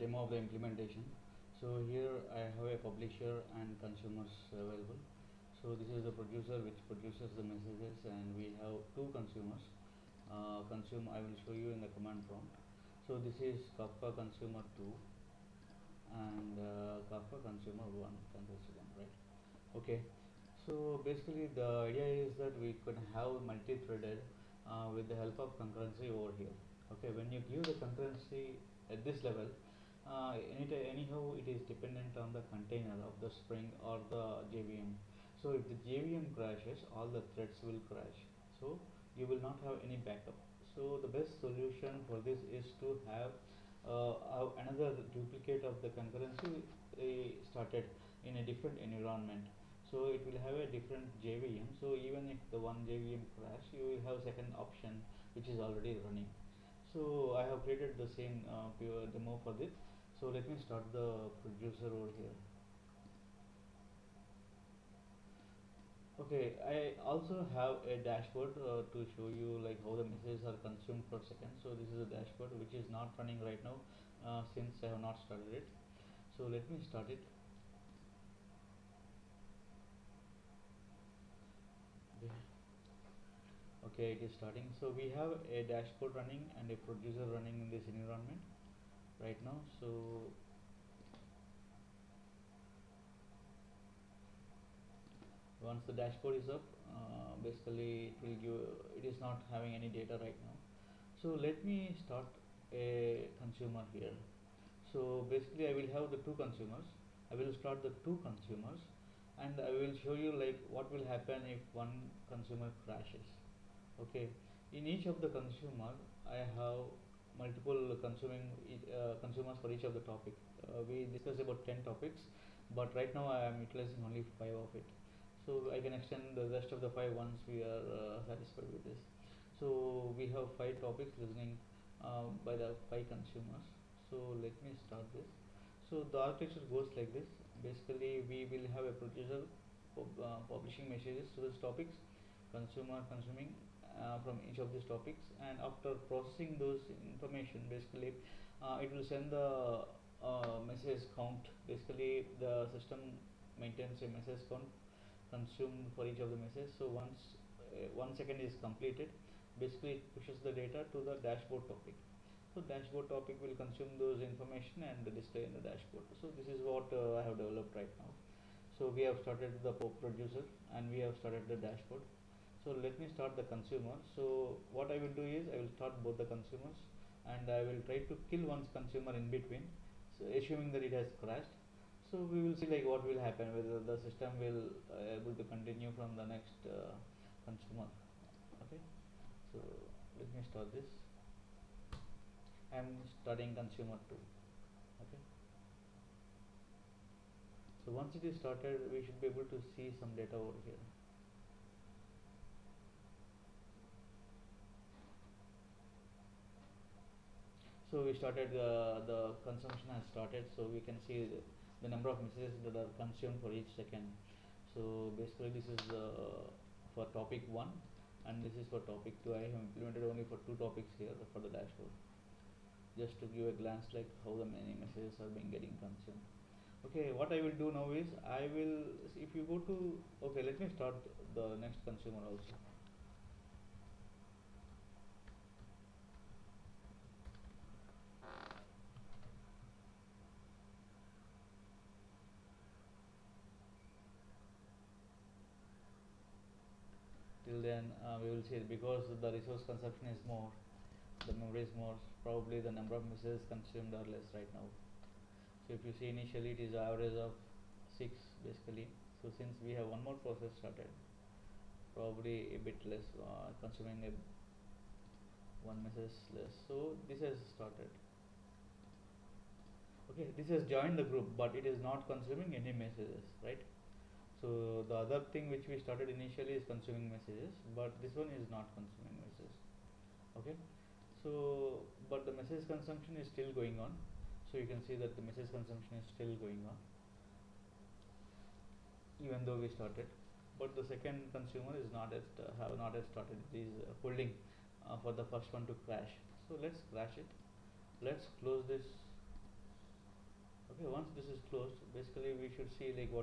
demo of the implementation. So here I have a publisher and consumers available. So this is the producer which produces the messages, and we have two consumers. Consume I will show you in the command prompt. So this is Kafka consumer 2 and Kafka consumer 1, consistent one, right? Okay, so basically the idea is that we could have multi-threaded with the help of concurrency over here. Okay, when you give the concurrency at this level, anyhow it is dependent on the container of the Spring or the JVM. So if the JVM crashes, all the threads will crash, so you will not have any backup. So the best solution for this is to have another duplicate of the concurrency started in a different environment. So it will have a different JVM. So even if the one JVM crash, you will have second option which is already running. So I have created the same pure demo for this. So let me start the producer over here. Okay, I also have a dashboard to show you like how the messages are consumed per second. So this is a dashboard which is not running right now since I have not started it. So let me start it. Okay, it is starting. So we have a dashboard running and a producer running in this environment right now. So once the dashboard is up, basically it will give, it is not having any data right now. So let me start a consumer here. So basically I will have the two consumers. I will start the two consumers and I will show you like what will happen if one consumer crashes. Okay, in each of the consumer I have multiple consumers for each of the topic. We discussed about 10 topics, but right now I am utilizing only 5 of it. So I can extend the rest of the 5 once we are satisfied with this. So we have 5 topics listening by the 5 consumers. So let me start this. So the architecture goes like this. Basically we will have a producer publishing messages to these topics, consumer consuming from each of these topics, and after processing those information, basically it will send the message count. Basically the system maintains a message count consumed for each of the messages. So once 1 second is completed, basically it pushes the data to the dashboard topic. So dashboard topic will consume those information and display in the dashboard. So this is what I have developed right now. So we have started the producer and we have started the dashboard. So let me start the consumer. So what I will do is I will start both the consumers and I will try to kill one consumer in between, so assuming that it has crashed. So we will see like what will happen, whether the system will able to continue from the next consumer. Okay, so let me start this. I am starting consumer 2. Okay, so once it is started, we should be able to see some data over here. So we started the consumption has started, so we can see the number of messages that are consumed for each second. So basically this is for topic 1 and this is for topic 2. I have implemented only for 2 topics here for the dashboard, just to give a glance like how the many messages are being getting consumed. Okay, what I will do now is I will, if you go to, okay, let me start the next consumer also. Till then we will see it, because the resource consumption is more, the memory is more, probably the number of messages consumed are less right now. So if you see initially it is average of 6 basically. So since we have one more process started, probably a bit less, consuming a one message less. So this has started. Okay, this has joined the group, but it is not consuming any messages, right? So the other thing which we started initially is consuming messages, but this one is not consuming messages. Okay, so but the message consumption is still going on. So you can see that the message consumption is still going on even though we started, but the second consumer is not yet have not yet started. It is holding for the first one to crash. So let's crash it. Let's close this Okay, once this is closed, basically we should see like what